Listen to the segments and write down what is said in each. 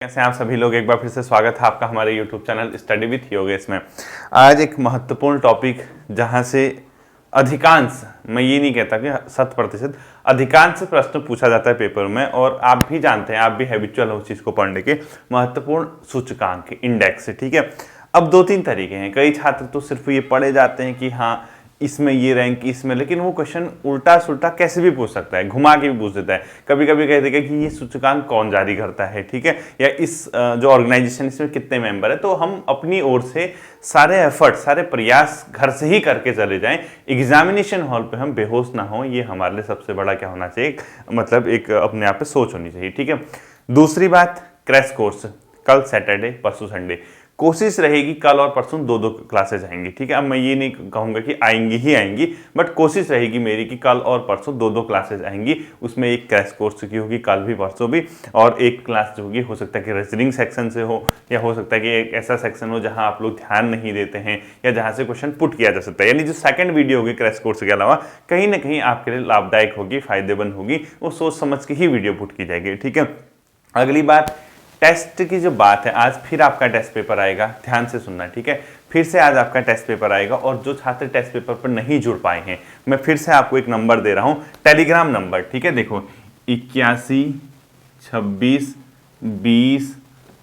कैसे आप सभी लोग, एक बार फिर से स्वागत है आपका हमारे YouTube channel study with Yogesh में। आज एक महत्वपूर्ण टॉपिक जहां से अधिकांश, मैं ये नहीं कहता कि 100%, अधिकांश प्रश्न पूछा जाता है पेपर में, और आप भी जानते हैं, आप भी हैबिचुअल हो उस चीज़ को पढ़ने के। महत्वपूर्ण सूचकांक इंडेक्स, ठीक है। अब दो तीन तरीके हैं। कई छात्र तो सिर्फ ये पढ़े जाते हैं कि हाँ इसमें ये रैंक इसमें, लेकिन वो क्वेश्चन उल्टा सुल्टा कैसे भी पूछ सकता है, घुमा के भी पूछ देता है। कभी कभी कह देगा कि ये सूचकांक कौन जारी करता है, ठीक है, या इस जो ऑर्गेनाइजेशन इसमें कितने मेंबर है। तो हम अपनी ओर से सारे एफर्ट, सारे प्रयास घर से ही करके चले जाएं, एग्जामिनेशन हॉल पे हम बेहोश ना हो। ये हमारे लिए सबसे बड़ा क्या होना चाहिए, मतलब एक अपने आप पे सोच होनी चाहिए, ठीक है। दूसरी बात, क्रैश कोर्स कल सैटरडे परसों संडे, कोशिश रहेगी कल और परसों दो दो क्लासेज आएंगी, ठीक है। अब मैं ये नहीं कहूँगा कि आएंगी ही आएंगी, बट कोशिश रहेगी मेरी कि कल और परसों दो दो क्लासेज आएंगी। उसमें एक क्रैश कोर्स की होगी कल भी परसों भी, और एक क्लास जो होगी हो सकता है कि रीजनिंग सेक्शन से हो, या हो सकता है कि एक ऐसा सेक्शन हो जहाँ आप लोग ध्यान नहीं देते हैं, या जहाँ से क्वेश्चन पुट किया जा सकता है। यानी जो सेकंड वीडियो होगी क्रैश कोर्स के अलावा, कहीं ना कहीं आपके लिए लाभदायक होगी, फायदेमंद होगी। वो सोच समझ के ही वीडियो पुट की जाएगी, ठीक है। अगली बात, टेस्ट की जो बात है, आज फिर आपका टेस्ट पेपर आएगा, ध्यान से सुनना, ठीक है। फिर से आज आपका टेस्ट पेपर आएगा, और जो छात्र टेस्ट पेपर पर नहीं जुड़ पाए हैं, मैं फिर से आपको एक नंबर दे रहा हूं, टेलीग्राम नंबर, ठीक है। देखो 81 26 20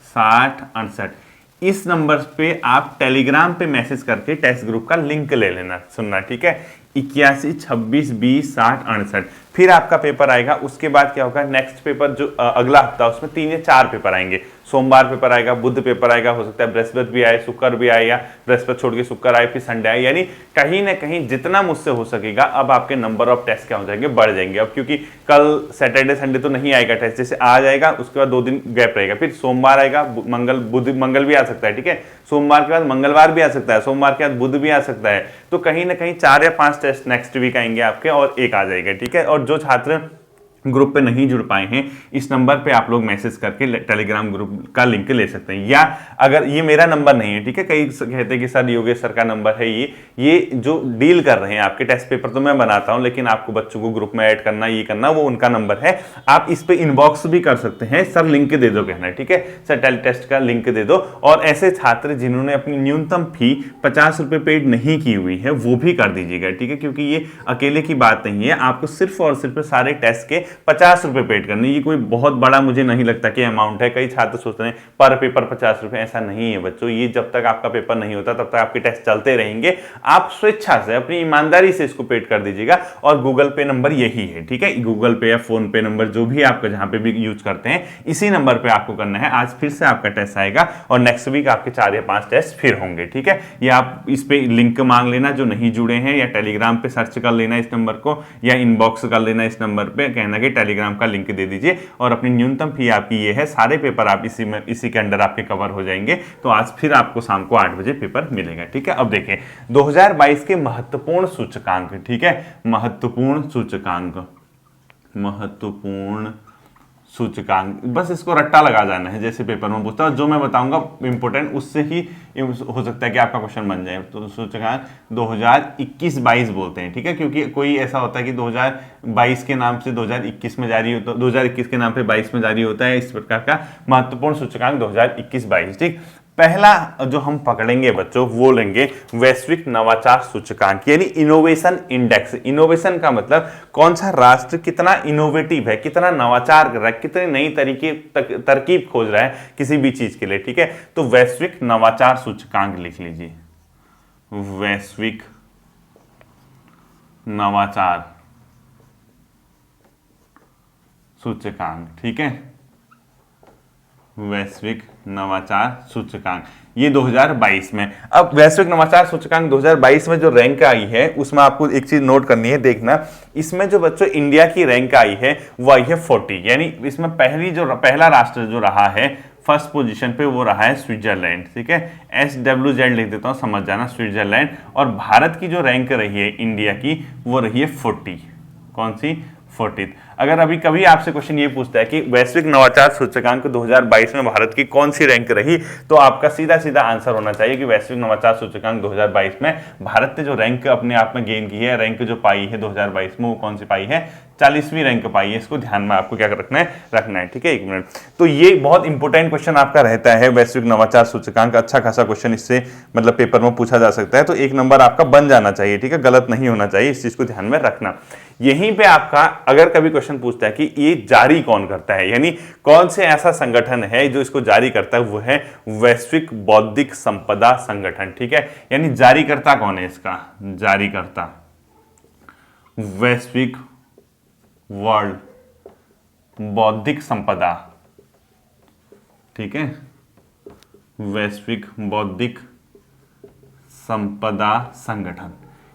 60 68, इस नंबर पे आप टेलीग्राम पे मैसेज करके टेस्ट ग्रुप का लिंक ले लेना, सुनना, ठीक है। 81 26 20 60 68, फिर आपका पेपर आएगा। उसके बाद क्या होगा, नेक्स्ट पेपर जो अगला हफ्ता, उसमें 3 या 4 पेपर आएंगे। सोमवार पेपर आएगा, बुध पेपर आएगा, हो सकता है बृहस्पति भी आए, शुक्र भी आए, या बृहस्पति छोड़ के शुक्र आए, फिर संडे आए। यानी कहीं ना कहीं जितना मुझसे हो सकेगा, अब आपके नंबर ऑफ टेस्ट क्या हो जाएंगे, बढ़ जाएंगे। अब क्योंकि कल सैटरडे संडे तो नहीं आएगा टेस्ट, जैसे आज आएगा उसके बाद 2 दिन गैप रहेगा, फिर सोमवार आएगा, मंगल भी आ सकता है, ठीक है। सोमवार के बाद मंगलवार भी आ सकता है, सोमवार के बाद बुध भी आ सकता है। तो कहीं ना कहीं 4 या 5 टेस्ट नेक्स्ट वीक आएंगे आपके, और एक आ जाएगा, ठीक है। और जो छात्र ग्रुप पे नहीं जुड़ पाए हैं, इस नंबर पे आप लोग मैसेज करके टेलीग्राम ग्रुप का लिंक ले सकते हैं। या अगर ये मेरा नंबर नहीं है, ठीक है, कई कहते हैं कि सर योगेश सर का नंबर है, ये जो डील कर रहे हैं आपके टेस्ट पेपर तो मैं बनाता हूं, लेकिन आपको बच्चों को ग्रुप में ऐड करना, ये करना, वो उनका नंबर है। आप इस पे इनबॉक्स भी कर सकते हैं, सर लिंक दे दो कहना है, ठीक है, सर टेस्ट का लिंक दे दो। और ऐसे छात्र जिन्होंने अपनी न्यूनतम फी 50 रुपये पेड नहीं की हुई है, वो भी कर दीजिएगा, ठीक है, क्योंकि ये अकेले की बात नहीं है। आपको सिर्फ और सिर्फ सारे टेस्ट के 50 रुपए पेड करने, ये कोई बहुत बड़ा मुझे नहीं लगता कि अमाउंट है। कई छात्र सोचते हैं पर पेपर 50 रुपए, ऐसा नहीं है बच्चों। ये जब तक आपका पेपर नहीं होता तब तक आपके टेस्ट चलते रहेंगे। आप स्वेच्छा से, अपनी ईमानदारी से इसको पेड कर दीजिएगा। और गूगल पे नंबर यही है, ठीक है, गूगल पे या फोन पे नंबर जो भी आपका जहां पे भी यूज करते हैं, इसी नंबर पे आपको करना है। आज फिर से आपका टेस्ट आएगा, और नेक्स्ट वीक आपके 4 या 5 टेस्ट फिर होंगे, ठीक है। या आप इस पे लिंक मांग लेना जो नहीं जुड़े हैं, या टेलीग्राम पे सर्च कर लेना इस नंबर को, या इनबॉक्स कर लेना इस नंबर पे, कहना कि टेलीग्राम का लिंक दे दीजिए। और अपनी न्यूनतम फी आपकी ये है, सारे पेपर आप इसी के अंडर आपके कवर हो जाएंगे। तो आज फिर आपको शाम को 8 बजे पेपर मिलेगा, ठीक है। अब देखें 2022 के महत्वपूर्ण सूचकांक, ठीक है, महत्वपूर्ण सूचकांक, बस इसको रट्टा लगा जाना है, जैसे पेपर में पूछता है। जो मैं बताऊंगा इंपोर्टेंट, उससे ही हो सकता है कि आपका क्वेश्चन बन जाए। तो सूचकांक 2021-22 बोलते हैं, ठीक है, क्योंकि कोई ऐसा होता है कि 2022 के नाम से 2021 में जारी होता है, 2021 के नाम पे 22 में जारी होता है। इस प्रकार का महत्वपूर्ण सूचकांक 2021-22, ठीक। पहला जो हम पकड़ेंगे बच्चों, वो लेंगे वैश्विक नवाचार सूचकांक, यानी इनोवेशन इंडेक्स। इनोवेशन का मतलब कौन सा राष्ट्र कितना इनोवेटिव है, कितना नवाचार कर रहा है, कितने नई तरीके तरकीब खोज रहा है किसी भी चीज के लिए, ठीक है। तो वैश्विक नवाचार सूचकांक लिख लीजिए, वैश्विक नवाचार सूचकांक, ठीक है, वैश्विक नवाचार सूचकांक, ये 2022 में। अब वैश्विक नवाचार सूचकांक 2022 में जो रैंक आई है, उसमें आपको एक चीज नोट करनी है, देखना इसमें जो बच्चों इंडिया की रैंक आई है वो आई है 40, यानी इसमें पहला राष्ट्र जो रहा है फर्स्ट पोजीशन पे, वो रहा है स्विट्जरलैंड, ठीक है, SWZ लिख देता हूं, समझ जाना, स्विट्जरलैंड। और भारत की जो रैंक रही है इंडिया की, वो रही है 40, कौन सी, 40। अगर अभी कभी आपसे क्वेश्चन ये पूछता है कि वैश्विक नवाचार सूचकांक 2022 में भारत की कौन सी रैंक रही, तो आपका सीधा सीधा आंसर होना चाहिए कि वैश्विक नवाचार सूचकांक 2022 में भारत ने जो रैंक अपने आप में गेन की है, रैंक जो पाई है 2022 में, वो कौन सी पाई है, 40वीं रैंक पाई है। इसको ध्यान में आपको क्या रखना है, ठीक है। 1 मिनट। तो ये बहुत इंपॉर्टेंट क्वेश्चन आपका रहता है, वैश्विक नवाचार सूचकांक। अच्छा खासा क्वेश्चन इससे मतलब पेपर में पूछा जा सकता है, तो 1 नंबर आपका बन जाना चाहिए, ठीक है, गलत नहीं होना चाहिए, इस चीज को ध्यान में रखना। यहीं पे आपका अगर कभी क्वेश्चन पूछता है कि ये जारी कौन करता है, यानी कौन से ऐसा संगठन है जो इसको जारी करता है, वो है वैश्विक बौद्धिक संपदा संगठन, ठीक है। यानी जारीकर्ता कौन है इसका, जारीकर्ता वैश्विक वर्ल्ड बौद्धिक संपदा, ठीक है, वैश्विक बौद्धिक संपदा संगठन।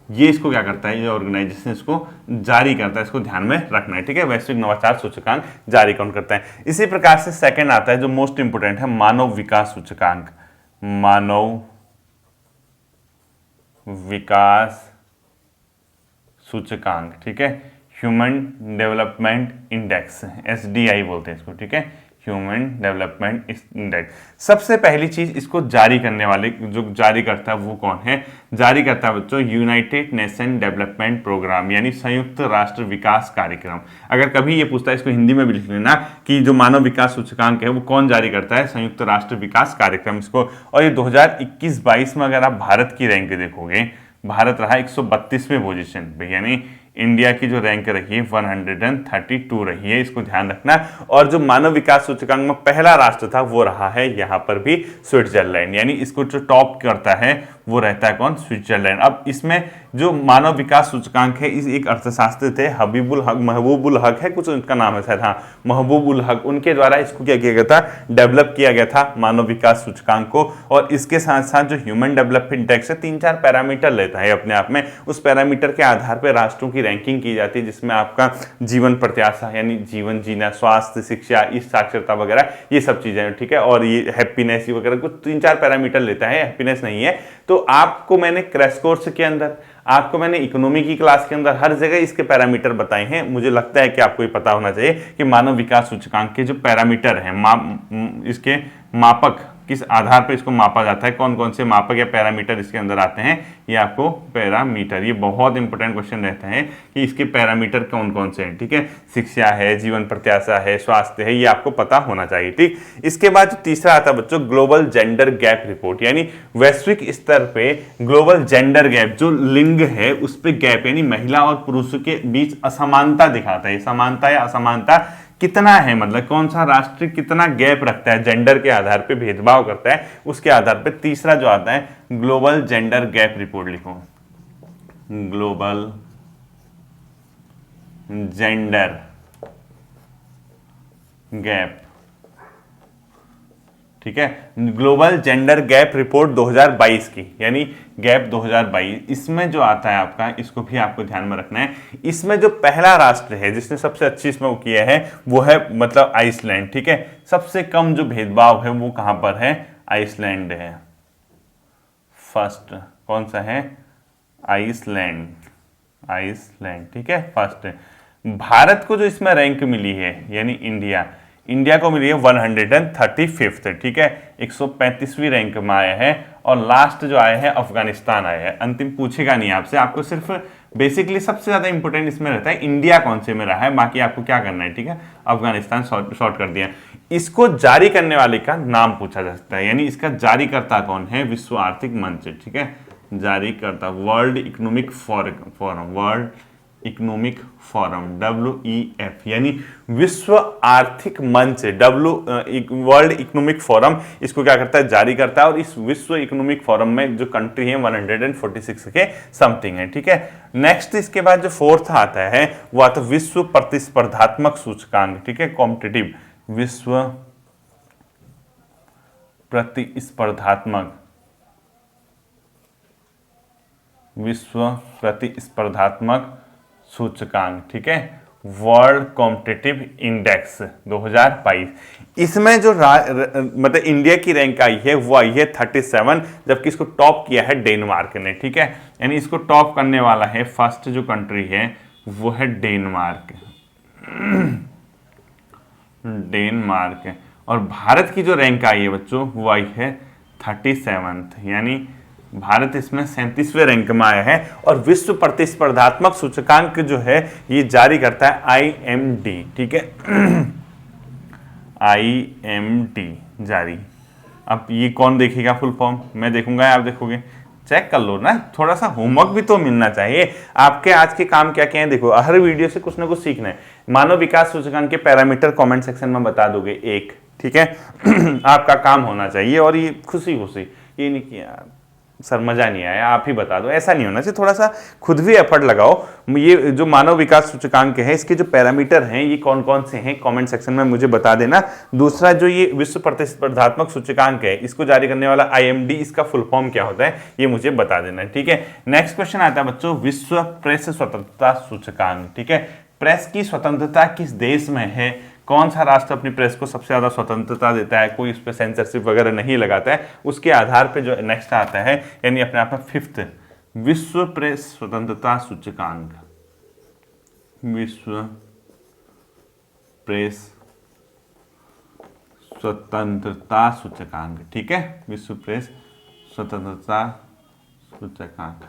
ये इसको क्या करता है, ये ऑर्गेनाइजेशन इसको जारी करता है, इसको ध्यान में रखना है, ठीक है। वैश्विक नवाचार सूचकांक जारी कौन करता है। इसी प्रकार से सेकंड आता है जो मोस्ट इंपोर्टेंट है, मानव विकास सूचकांक। मानव विकास सूचकांक, ठीक है, ह्यूमन डेवलपमेंट इंडेक्स, SDI बोलते हैं इसको, ठीक है, ह्यूमन डेवलपमेंट इंडेक्स। सबसे पहली चीज इसको जारी करने वाले जो जारी करता है वो कौन है, जारी करता है बच्चों यूनाइटेड नेशन डेवलपमेंट प्रोग्राम, यानी संयुक्त राष्ट्र विकास कार्यक्रम। अगर कभी ये पूछता है, इसको हिंदी में भी लिख लेना कि जो मानव विकास सूचकांक है वो कौन जारी करता है, संयुक्त राष्ट्र विकास कार्यक्रम इसको। और ये 2021-22 में अगर आप भारत की रैंक देखोगे, भारत रहा 132वें पोजीशन पे, यानी इंडिया की जो रैंक रही है 132 रही है, इसको ध्यान रखना। और जो मानव विकास सूचकांक में पहला राष्ट्र था वो रहा है यहाँ पर भी स्विट्जरलैंड, यानी इसको जो टॉप करता है वो रहता है कौन, स्विट्जरलैंड। अब इसमें जो मानव विकास सूचकांक है, इस एक अर्थशास्त्री थे महबूबुल हक है कुछ उनका नाम है शायद, हाँ महबूबुल हक, उनके द्वारा इसको क्या किया गया था, डेवलप किया गया था मानव विकास सूचकांक को। और इसके साथ साथ जो ह्यूमन डेवलपमेंट इंडेक्स है 3-4 पैरामीटर लेता है अपने आप में, उस पैरामीटर के आधार पर राष्ट्रों की रैंकिंग की जाती है, जिसमें आपका जीवन प्रत्याशा यानी जीवन जीना, स्वास्थ्य, शिक्षा, इस साक्षरता वगैरह ये सब चीजें, ठीक है, और ये हैप्पीनेस वगैरह कुछ 3-4 पैरामीटर लेता है, हैप्पीनेस नहीं है। तो आपको मैंने क्रैश कोर्स के अंदर, आपको मैंने इकोनॉमी की क्लास के अंदर हर जगह इसके पैरामीटर बताए हैं। मुझे लगता है कि आपको ये पता होना चाहिए कि मानव विकास सूचकांक के जो पैरामीटर हैं, इसके मापक किस आधार पर इसको मापा जाता है, कौन कौन से मापक या पैरामीटर इसके अंदर आते हैं, ये आपको पैरामीटर, ये बहुत इंपॉर्टेंट क्वेश्चन रहता है कि इसके पैरामीटर कौन कौन से हैं, ठीक है। शिक्षा है, जीवन प्रत्याशा है, स्वास्थ्य है, ये आपको पता होना चाहिए, ठीक। इसके बाद जो तीसरा आता है बच्चों, ग्लोबल जेंडर गैप रिपोर्ट, यानी वैश्विक स्तर पे ग्लोबल जेंडर गैप, जो लिंग है उस पर गैप, यानी महिला और पुरुषों के बीच असमानता दिखाता है। समानता या असमानता कितना है, मतलब कौन सा राष्ट्र कितना गैप रखता है, जेंडर के आधार पे भेदभाव करता है, उसके आधार पे तीसरा जो आता है ग्लोबल जेंडर गैप रिपोर्ट लिखो, ग्लोबल जेंडर गैप, ठीक है, ग्लोबल जेंडर गैप रिपोर्ट 2022 की, यानी गैप 2022। इसमें जो आता है आपका, इसको भी आपको ध्यान में रखना है। इसमें जो पहला राष्ट्र है जिसने सबसे अच्छी इसमें वो किया है वो है मतलब आइसलैंड, ठीक है। सबसे कम जो भेदभाव है वो कहां पर है, आइसलैंड है। फर्स्ट कौन सा है, आइसलैंड, आइसलैंड, ठीक है, फर्स्ट है। भारत को जो इसमें रैंक मिली है, यानी इंडिया को मिली है 135th, ठीक है, 135वीं रैंक में आया है। और लास्ट जो आया है अफगानिस्तान आया है। अंतिम पूछेगा नहीं आपसे, आपको सिर्फ बेसिकली सबसे ज्यादा इंपॉर्टेंट इसमें रहता है इंडिया कौन से में रहा है, बाकी आपको क्या करना है, ठीक है। अफगानिस्तान शॉर्ट कर दिया। इसको जारी करने वाले का नाम पूछा जा सकता है, यानी इसका जारीकर्ता कौन है, विश्व आर्थिक मंच, ठीक है, जारीकर्ता world economic forum, world economic forum, WEF, यानी विश्व आर्थिक मंच, वर्ल्ड इकोनॉमिक फोरम इसको क्या करता है, जारी करता है। और इस विश्व इकोनॉमिक फोरम में जो कंट्री है 146 के समथिंग है, ठीक है। नेक्स्ट इसके बाद जो फोर्थ आता है वो आता है विश्व प्रतिस्पर्धात्मक सूचकांक, ठीक है, कॉम्पिटिटिव, विश्व प्रतिस्पर्धात्मक सूचकांक, ठीक है, वर्ल्ड कॉम्पिटिटिव इंडेक्स 2022। इसमें जो मतलब इंडिया की रैंक आई है वो आई है 37, जबकि इसको टॉप किया है डेनमार्क ने, ठीक है। यानी इसको टॉप करने वाला है फर्स्ट जो कंट्री है वो है डेनमार्क, डेनमार्क है। और भारत की जो रैंक आई है बच्चों वो आई है 37th, यानी भारत इसमें 37वें रैंक में आया है। और विश्व प्रतिस्पर्धात्मक सूचकांक जो है ये जारी करता है IMD, ठीक है IMD जारी। अब ये कौन देखेगा फुल फॉर्म? मैं देखूंगा या आप देखोगे? चेक कर लो ना, थोड़ा सा होमवर्क भी तो मिलना चाहिए। आपके आज के काम क्या क्या है देखो, हर वीडियो से कुछ ना कुछ सीखना है। मानव विकास सूचकांक के पैरामीटर कमेंट सेक्शन में बता दोगे एक, ठीक है आपका काम होना चाहिए। और ये खुशी खुशी, ये नहीं किया सर मजा नहीं आया, आप ही बता दो, ऐसा नहीं होना चाहिए। थोड़ा सा खुद भी एफर्ट लगाओ। ये जो मानव विकास सूचकांक है इसके जो पैरामीटर हैं ये कौन कौन से हैं कमेंट सेक्शन में मुझे बता देना। दूसरा जो ये विश्व प्रतिस्पर्धात्मक सूचकांक है इसको जारी करने वाला IMD, इसका फुल फॉर्म क्या होता है ये मुझे बता देना, ठीक है। नेक्स्ट क्वेश्चन आता है बच्चों, विश्व प्रेस स्वतंत्रता सूचकांक, ठीक है। प्रेस की स्वतंत्रता किस देश में है? कौन सा राष्ट्र अपनी प्रेस को सबसे ज्यादा स्वतंत्रता देता है, कोई इस पर सेंसरशिप वगैरह नहीं लगाता है, उसके आधार पे जो नेक्स्ट आता है, यानी अपने आप में 5th विश्व प्रेस स्वतंत्रता सूचकांक, विश्व प्रेस स्वतंत्रता सूचकांक, ठीक है। विश्व प्रेस स्वतंत्रता सूचकांक,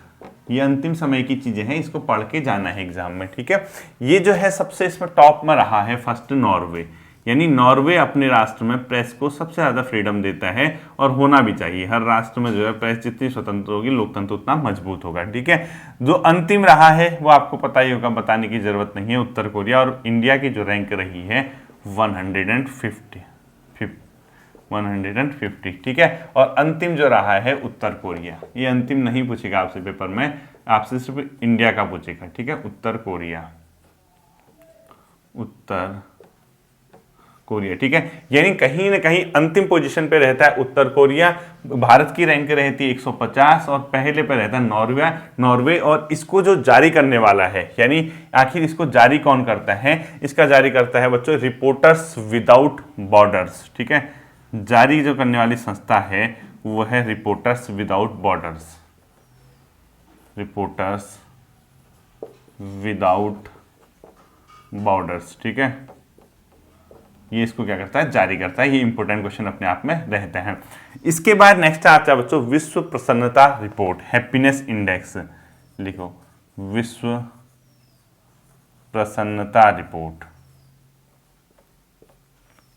ये अंतिम समय की चीजें हैं, इसको पढ़ के जाना है एग्जाम में, ठीक है। ये जो है सबसे इसमें टॉप में रहा है फर्स्ट नॉर्वे, यानी नॉर्वे अपने राष्ट्र में प्रेस को सबसे ज्यादा फ्रीडम देता है और होना भी चाहिए। हर राष्ट्र में जो है प्रेस जितनी स्वतंत्र होगी लोकतंत्र उतना मजबूत होगा, ठीक है। जो अंतिम रहा है वो आपको पता ही होगा, बताने की जरूरत नहीं है, उत्तर कोरिया। और इंडिया की जो रैंक रही है 150, ठीक है। और अंतिम जो रहा है उत्तर कोरिया, ये अंतिम नहीं पूछेगा आपसे पेपर में, आपसे सिर्फ इंडिया का पूछेगा, ठीक है। उत्तर कोरिया, ठीक है। यानी कहीं ना कहीं अंतिम पोजीशन पे रहता है उत्तर कोरिया। भारत की रैंक रहती है 150 और पहले पे रहता है नॉर्वे। और इसको जो जारी करने वाला है, यानी आखिर इसको जारी कौन करता है? इसका जारी करता है बच्चों रिपोर्टर्स विदाउट बॉर्डर्स, ठीक है। जारी जो करने वाली संस्था है वो है reporters without borders, reporters without borders, ठीक है। ये इसको क्या करता है? जारी करता है। ये इंपॉर्टेंट क्वेश्चन अपने आप में रहते हैं। इसके बाद नेक्स्ट आता है बच्चों विश्व प्रसन्नता रिपोर्ट, हैप्पीनेस इंडेक्स, लिखो विश्व प्रसन्नता रिपोर्ट,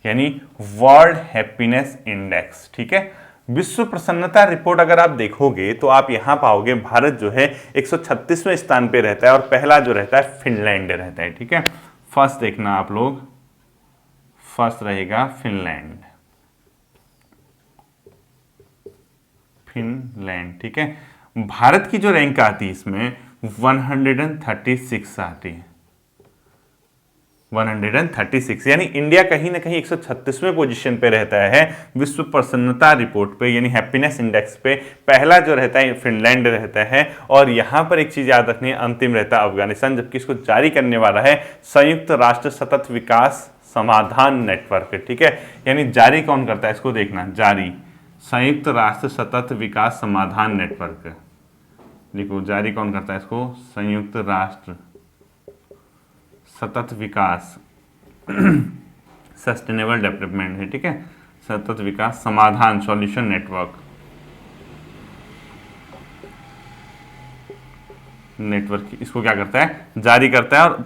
यानी वर्ल्ड हैप्पीनेस इंडेक्स, ठीक है। विश्व प्रसन्नता रिपोर्ट अगर आप देखोगे तो आप यहां पाओगे भारत जो है 136वें स्थान पे रहता है और पहला जो रहता है फिनलैंड रहता है, ठीक है। फर्स्ट देखना आप लोग, फर्स्ट रहेगा फिनलैंड, ठीक है। भारत की जो रैंक आती है इसमें 136 आती है, 136, यानी इंडिया कहीं ना कहीं 136वें पोजीशन पे रहता है विश्व प्रसन्नता रिपोर्ट पे, यानी हैप्पीनेस इंडेक्स पे। पहला जो रहता है फिनलैंड रहता है। और यहां पर एक चीज याद रखनी है, अंतिम रहता है अफगानिस्तान, जबकि इसको जारी करने वाला है संयुक्त राष्ट्र सतत विकास समाधान नेटवर्क, ठीक है। यानी जारी कौन करता है इसको देखना, जारी संयुक्त राष्ट्र सतत विकास समाधान नेटवर्क, लिखो जारी कौन करता है इसको, संयुक्त राष्ट्र सतत विकास सस्टेनेबल डेवलपमेंट है, ठीक है। सतत विकास समाधान सॉल्यूशन नेटवर्क, इसको क्या करता है? जारी करता है। और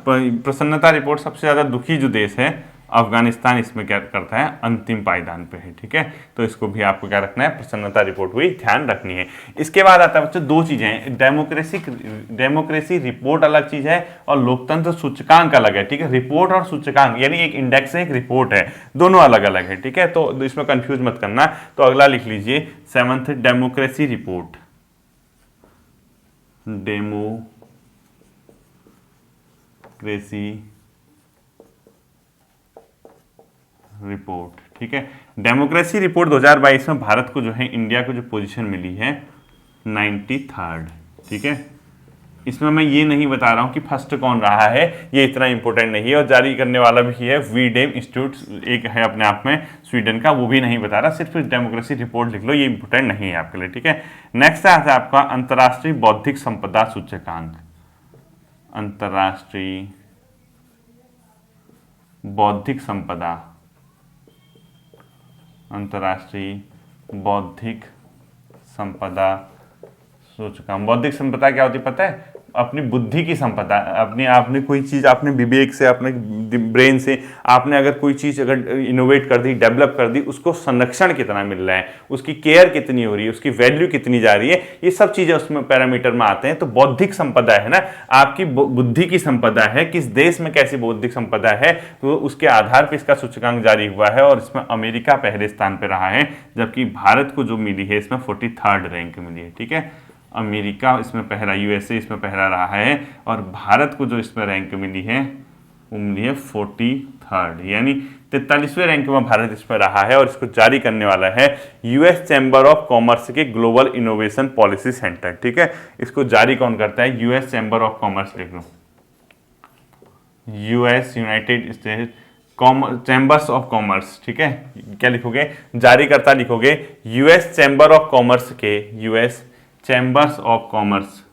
प्रसन्नता रिपोर्ट सबसे ज्यादा दुखी जो देश है अफगानिस्तान, इसमें क्या करता है? अंतिम पायदान पे है, ठीक है। तो इसको भी आपको क्या रखना है? प्रसन्नता रिपोर्ट हुई ध्यान रखनी है। इसके बाद आता है बच्चों दो चीजें हैं, डेमोक्रेसी रिपोर्ट अलग चीज है और लोकतंत्र सूचकांक अलग है, ठीक है। रिपोर्ट और सूचकांक यानी एक इंडेक्स है एक रिपोर्ट है, दोनों अलग अलग है, ठीक है। तो इसमें कंफ्यूज मत करना। तो अगला लिख लीजिए 7th democracy report, democracy report, ठीक है। डेमोक्रेसी रिपोर्ट 2022 में भारत को जो है इंडिया को जो पोजीशन मिली है 93rd, ठीक है। इसमें मैं ये नहीं बता रहा हूं कि फर्स्ट कौन रहा है, ये इतना इंपॉर्टेंट नहीं है। और जारी करने वाला भी है वीडेम इंस्टीट्यूट, एक है अपने आप में स्वीडन का, वो भी नहीं बता रहा, सिर्फ डेमोक्रेसी रिपोर्ट लिख लो, ये इंपॉर्टेंट नहीं है आपके लिए, ठीक है। नेक्स्ट आता है आपका अंतर्राष्ट्रीय बौद्धिक संपदा सूचकांक, अंतर्राष्ट्रीय बौद्धिक संपदा, अंतर्राष्ट्रीय बौद्धिक संपदा सूचकांक। बौद्धिक संपदा क्या होती है पता है? अपनी बुद्धि की संपदा, अपनी आपने कोई चीज़ आपने विवेक से, अपने ब्रेन से आपने अगर कोई चीज़ अगर इनोवेट कर दी, डेवलप कर दी, उसको संरक्षण कितना मिल रहा है, उसकी केयर कितनी हो रही है, उसकी वैल्यू कितनी जा रही है, ये सब चीज़ें उसमें पैरामीटर में आते हैं। तो बौद्धिक संपदा है ना, आपकी बुद्धि की संपदा है, किस देश में कैसी बौद्धिक संपदा है, तो उसके आधार पर इसका सूचकांक जारी हुआ है। और इसमें अमेरिका पहले स्थान पर रहा है, जबकि भारत को जो मिली है इसमें 43rd रैंक मिली है। ठीक है, अमेरिका इसमें पहला, यूएसए इसमें पहला रहा है, और भारत को जो इसमें रैंक मिली है वो मिली है 43rd, यानी 43वें रैंक में भारत इसमें रहा है। और इसको जारी करने वाला है यूएस चैम्बर ऑफ कॉमर्स के ग्लोबल इनोवेशन पॉलिसी सेंटर। ठीक है, इसको जारी कौन करता है? US chamber of commerce. लिख लो, US United State chambers of commerce. ठीक है, क्या लिखोगे? जारीकर्ता लिखोगे यूएस चैम्बर ऑफ कॉमर्स के, US chambers of commerce,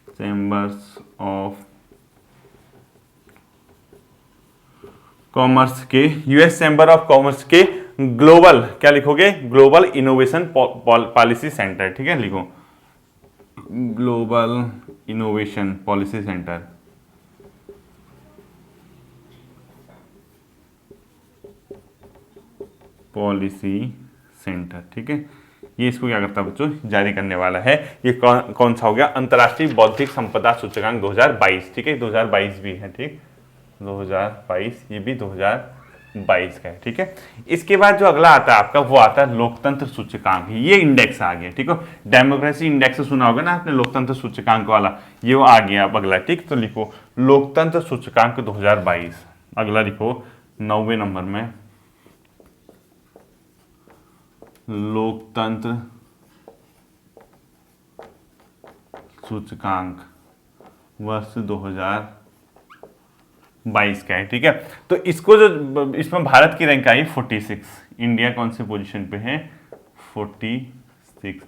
chambers of commerce के, यूएस चैम्बर ऑफ कॉमर्स के ग्लोबल, क्या लिखोगे? Global innovation policy centre. ठीक है, लिखो global innovation policy centre. Policy centre. ठीक है, ये इसको क्या करता है बच्चों? जारी करने वाला है। ये कौन सा हो गया? अंतर्राष्ट्रीय बौद्धिक संपदा सूचकांक 2022। ठीक है, 2022 भी है। ठीक, 2022, ये भी 2022 का है। ठीक है, इसके बाद जो अगला आता है आपका, वो आता है लोकतंत्र सूचकांक। ये इंडेक्स आ गया। ठीक है, डेमोक्रेसी इंडेक्स सुना होगा ना आपने, लोकतंत्र सूचकांक वाला, ये वो आ गया अब अगला। ठीक, तो लिखो लोकतंत्र सूचकांक 2022। अगला लिखो 9वें नंबर में लोकतंत्र सूचकांक वर्ष 2022 का है। ठीक है, तो इसको जो इसमें भारत की रैंक आई 46, इंडिया कौन सी पोजीशन पे है? 46।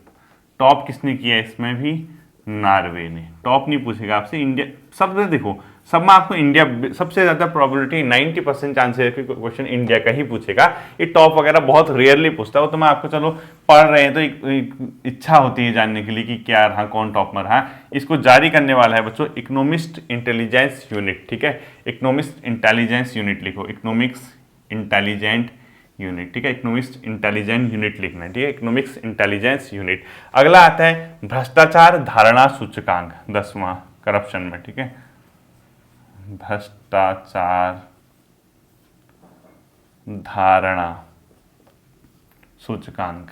टॉप किसने किया इसमें भी? नॉर्वे ने। टॉप नहीं पूछेगा आपसे, इंडिया सब में देखो, सब में आपको इंडिया सबसे ज्यादा प्रोबेबिलिटी, 90% चांसेस है कि क्वेश्चन इंडिया का ही पूछेगा। ये टॉप वगैरह बहुत रेयरली पूछता है, वो तो मैं आपको चलो पढ़ रहे हैं तो एक इच्छा होती है जानने के लिए कि क्या रहा, कौन टॉप में रहा। इसको जारी करने वाला है बच्चों इकोनॉमिस्ट इंटेलिजेंस यूनिट। ठीक है, इकोनॉमिस्ट इंटेलिजेंस यूनिट लिखो, इकोनॉमिक्स इंटेलिजेंट यूनिट। ठीक है, इकोनॉमिक्स इंटेलिजेंट यूनिट लिखना है। ठीक है, इकोनॉमिक्स इंटेलिजेंस यूनिट। अगला आता है भ्रष्टाचार धारणा सूचकांक, 10वां, करप्शन में। ठीक है, भ्रष्टाचार धारणा सूचकांक,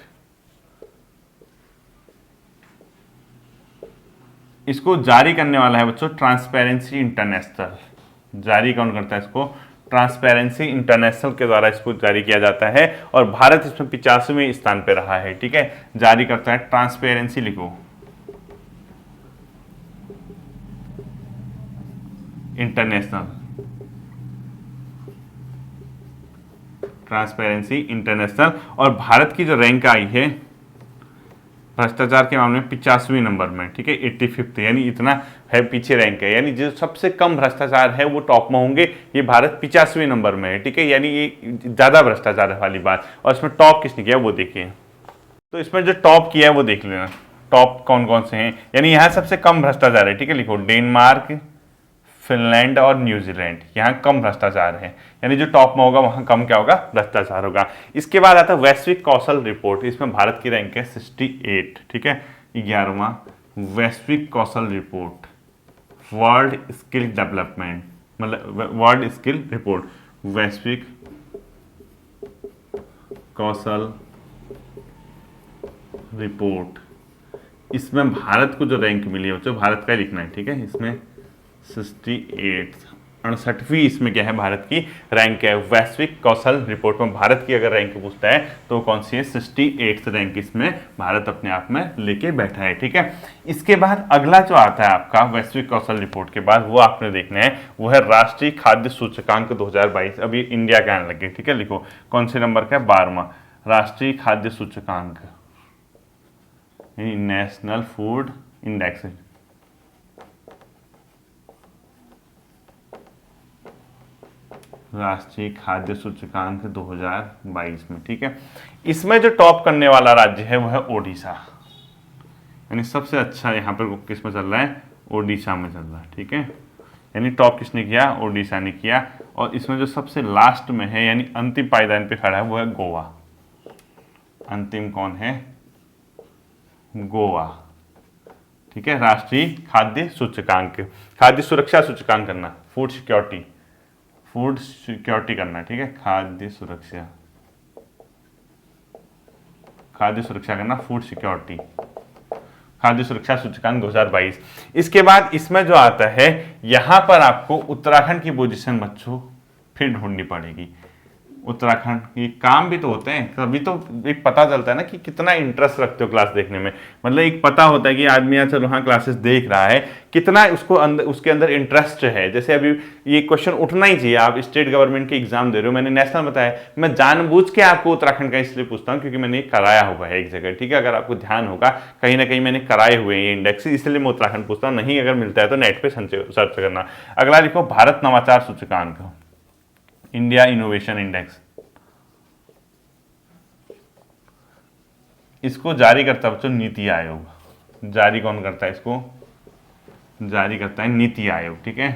इसको जारी करने वाला है बच्चों ट्रांसपेरेंसी इंटरनेशनल। जारी कौन करता है इसको? ट्रांसपेरेंसी इंटरनेशनल के द्वारा इसको जारी किया जाता है, और भारत इसमें 85वें स्थान पे रहा है। ठीक है, जारी करता है ट्रांसपेरेंसी, लिखो इंटरनेशनल, ट्रांसपेरेंसी इंटरनेशनल। और भारत की जो रैंक आई है भ्रष्टाचार के मामले में 85वें नंबर में। ठीक है, 85th, यानी इतना है पीछे रैंक है, यानी जो सबसे कम भ्रष्टाचार है वो टॉप में होंगे। ये भारत 85वें नंबर में है। ठीक है, यानी ये ज्यादा भ्रष्टाचार है वाली बात। और इसमें टॉप किसने किया वो देखिए, तो इसमें जो टॉप किया है वो देख लेना, टॉप कौन कौन से हैं। यानी यहाँ सबसे कम भ्रष्टाचार है। ठीक है, लिखो डेनमार्क, फिनलैंड और न्यूजीलैंड, यहाँ कम भ्रष्टाचार है। यानी जो टॉप में होगा वहां कम क्या होगा? भ्रष्टाचार होगा। इसके बाद आता है वैश्विक कौशल रिपोर्ट, इसमें भारत की रैंक है 68। ठीक है, 11वां वैश्विक कौशल रिपोर्ट, वर्ल्ड स्किल डेवलपमेंट, मतलब वर्ल्ड स्किल रिपोर्ट, वैश्विक कौशल रिपोर्ट। इसमें भारत को जो रैंक मिली है बच्चों, भारत का लिखना है। ठीक है, इसमें 68, 68वीं इसमें क्या है? भारत की रैंक है वैश्विक कौशल रिपोर्ट में। भारत की अगर रैंक पूछता है तो कौन सी है? 68th रैंक इसमें भारत अपने आप में लेके बैठा है। ठीक है, इसके बाद अगला जो आता है आपका वैश्विक कौशल रिपोर्ट के बाद, वो आपने देखना है, वो है राष्ट्रीय खाद्य सूचकांक 2022। अभी इंडिया का आने लगे। ठीक है, लिखो कौन से नंबर का है? 12वां राष्ट्रीय खाद्य सूचकांक, नेशनल फूड इंडेक्स। राष्ट्रीय खाद्य सूचकांक 2022 में, ठीक है। इसमें जो टॉप करने वाला राज्य है वो है ओडिशा, यानी सबसे अच्छा यहाँ पर किस में चल रहा है, ओडिशा में चल रहा है, ठीक है। यानी टॉप किसने किया, ओडिशा ने किया। और इसमें जो सबसे लास्ट में है यानी अंतिम पायदान पे खड़ा है वो है गोवा। अंतिम कौन है, गोवा, ठीक है। राष्ट्रीय खाद्य सूचकांक, खाद्य सुरक्षा सूचकांक करना, फूड सिक्योरिटी, फूड सिक्योरिटी करना, ठीक है। खाद्य सुरक्षा, खाद्य सुरक्षा करना, फूड सिक्योरिटी, खाद्य सुरक्षा सूचकांक 2022। इसके बाद इसमें जो आता है, यहां पर आपको उत्तराखंड की पोजीशन बच्चों फिर ढूंढनी पड़ेगी। उत्तराखंड ये काम भी तो होते हैं, तभी तो एक पता चलता है ना कि कितना इंटरेस्ट रखते हो क्लास देखने में। मतलब एक पता होता है कि आदमी यहाँ चलो हाँ क्लासेस देख रहा है, कितना उसको अंदर उसके अंदर इंटरेस्ट है। जैसे अभी ये क्वेश्चन उठना ही चाहिए, आप स्टेट गवर्नमेंट के एग्जाम दे रहे हो, मैंने नेशनल बताया, मैं जानबूझ के आपको उत्तराखंड का इसलिए पूछता हूँ क्योंकि मैंने कराया हुआ है एक जगह, ठीक है। अगर आपको ध्यान होगा कहीं ना कहीं मैंने कराए हुए हैं ये इंडेक्स, इसलिए मैं उत्तराखंड पूछता हूँ। नहीं अगर मिलता है तो नेट पे सर्च करना। अगला लिखो भारत नवाचार सूचकांक, इंडिया इनोवेशन इंडेक्स। इसको जारी करता है बच्चों नीति आयोग। जारी कौन करता है इसको, जारी करता है नीति आयोग, ठीक है।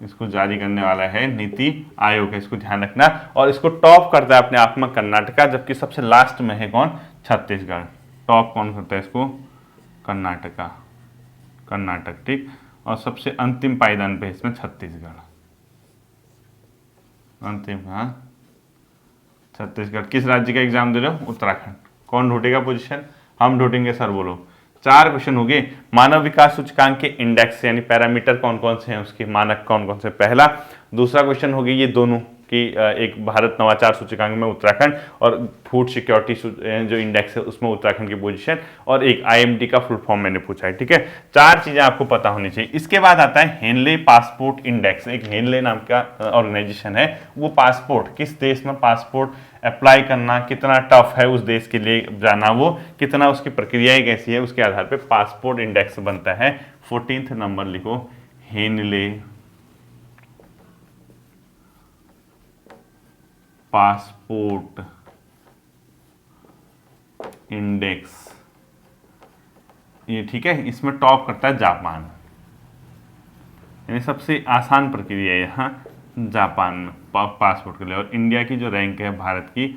इसको जारी करने वाला है नीति आयोग है, इसको ध्यान रखना। और इसको टॉप करता है अपने आप में कर्नाटका, जबकि सबसे लास्ट में है कौन, छत्तीसगढ़। टॉप कौन करता है इसको, कर्नाटका, कर्नाटक, ठीक। और सबसे अंतिम पायदान पे इसमें छत्तीसगढ़, अंतिम, हाँ छत्तीसगढ़। किस राज्य का एग्जाम दे रहे हो, उत्तराखंड। कौन ढूंढेगा पोजीशन, हम ढूंढेंगे सर, बोलो। 4 क्वेश्चन हो गए। मानव विकास सूचकांक के इंडेक्स यानी पैरामीटर कौन कौन से हैं, उसके मानक कौन कौन से, पहला। दूसरा क्वेश्चन हो गया ये दोनों कि एक भारत नवाचार सूचकांक में उत्तराखंड और फूड सिक्योरिटी जो इंडेक्स है उसमें उत्तराखंड की पोजीशन, और एक आईएमडी का फुल फॉर्म मैंने पूछा है, ठीक है। 4 चीजें आपको पता होनी चाहिए। इसके बाद आता है हेनले पासपोर्ट इंडेक्स। एक हेनले नाम का ऑर्गेनाइजेशन है, वो पासपोर्ट किस देश में पासपोर्ट अप्लाई करना कितना टफ है उस देश के लिए जाना, वो कितना उसकी प्रक्रियाएं कैसी है, उसके आधार पे पासपोर्ट इंडेक्स बनता है। 14th नंबर लिखो, हेनले पासपोर्ट इंडेक्स, ये ठीक है। इसमें टॉप करता है जापान, यानी सबसे आसान प्रक्रिया है यहाँ जापान में पासपोर्ट के लिए। और इंडिया की जो रैंक है भारत की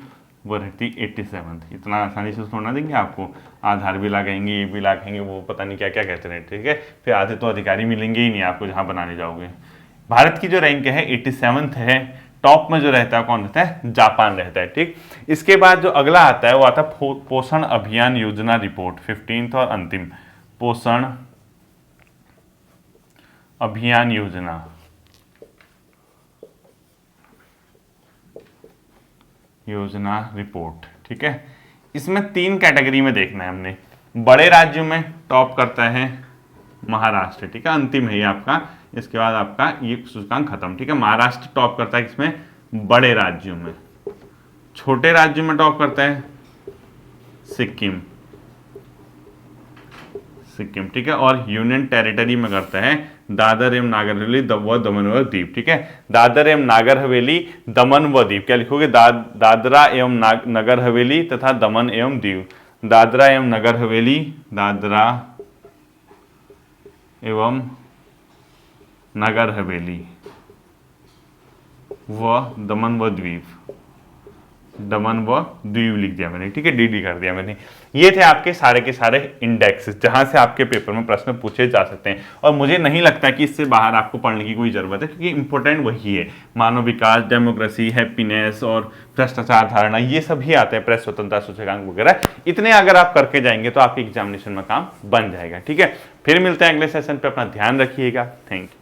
वो रहती 87th। इतना आसानी से छोड़ना देंगे आपको, आधार भी लगाएंगे, ये भी लगाएंगे, वो पता नहीं क्या क्या कहते हैं, ठीक है। फिर आधे तो अधिकारी मिलेंगे ही नहीं आपको जहाँ बनाने जाओगे। भारत की जो रैंक है 87th है। टॉप में जो रहता है कौन रहता है, जापान रहता है, ठीक। इसके बाद जो अगला आता है वो आता है पोषण अभियान योजना रिपोर्ट, 15th और अंतिम पोषण अभियान योजना, योजना रिपोर्ट, ठीक है। इसमें 3 कैटेगरी में देखना है हमने। बड़े राज्यों में टॉप करता है महाराष्ट्र, ठीक है, अंतिम है ये आपका। इसके बाद आपका ये सूचकांक खत्म, ठीक है। महाराष्ट्र टॉप करता है इसमें बड़े राज्यों में। छोटे राज्यों में टॉप करता है सिक्किम, सिक्किम, ठीक है। और यूनियन टेरिटरी में करता है दादर एवं नागर हवेली दमन व दीव, ठीक है। दादर एवं नागर हवेली, दमन व दीव, क्या लिखोगे, दादरा एवं नगर हवेली तथा दमन एवं दीव। दादरा एवं नगर हवेली, दादरा एवं नगर हवेली व दमन व द्वीप, दमन व द्वीप लिख दिया मैंने, ठीक है, डीडी कर दिया मैंने। ये थे आपके सारे के सारे इंडेक्स जहां से आपके पेपर में प्रश्न पूछे जा सकते हैं। और मुझे नहीं लगता कि इससे बाहर आपको पढ़ने की कोई जरूरत है, क्योंकि इंपॉर्टेंट वही है। मानव विकास, डेमोक्रेसी, हैप्पीनेस और भ्रष्टाचार धारणा, ये सभी आते हैं, प्रेस स्वतंत्रता सूचकांक वगैरह। इतने अगर आप करके जाएंगे तो आपके एग्जामिनेशन में काम बन जाएगा, ठीक है। फिर मिलते हैं अगले सेशन पे, अपना ध्यान रखिएगा। Thank you.